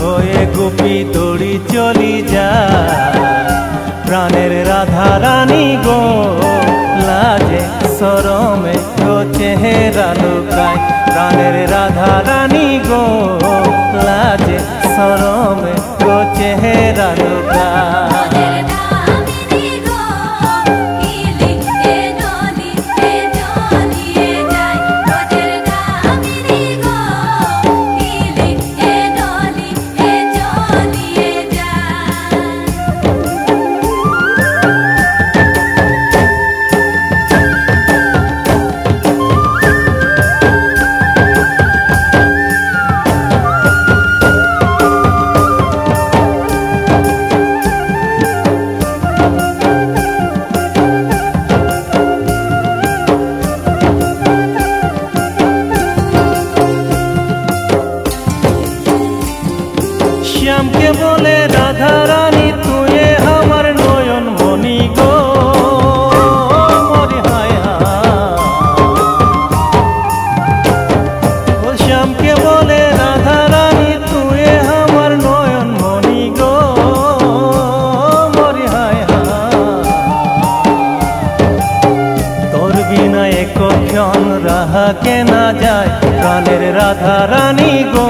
হয়ে গোপী দড়ি চলি যায়। প্রাণের রাধা রানী গো লাজে সরমে গো চেহারা লুকায়। প্রাণের রাধা রানী গো লাজে সরমে গো চেহারা লুকায়। শ্যামকে বলে রাধা রানী তুই আমার নয়ন মনি গো মরি হায় ও শ্যামকে বলে রাধা রানী তুই আমার নয়ন মনি গো মরি হায় তোর বিনা এক ক্ষণ রাহা কে না যায়। প্রাণের রাধা রানী গো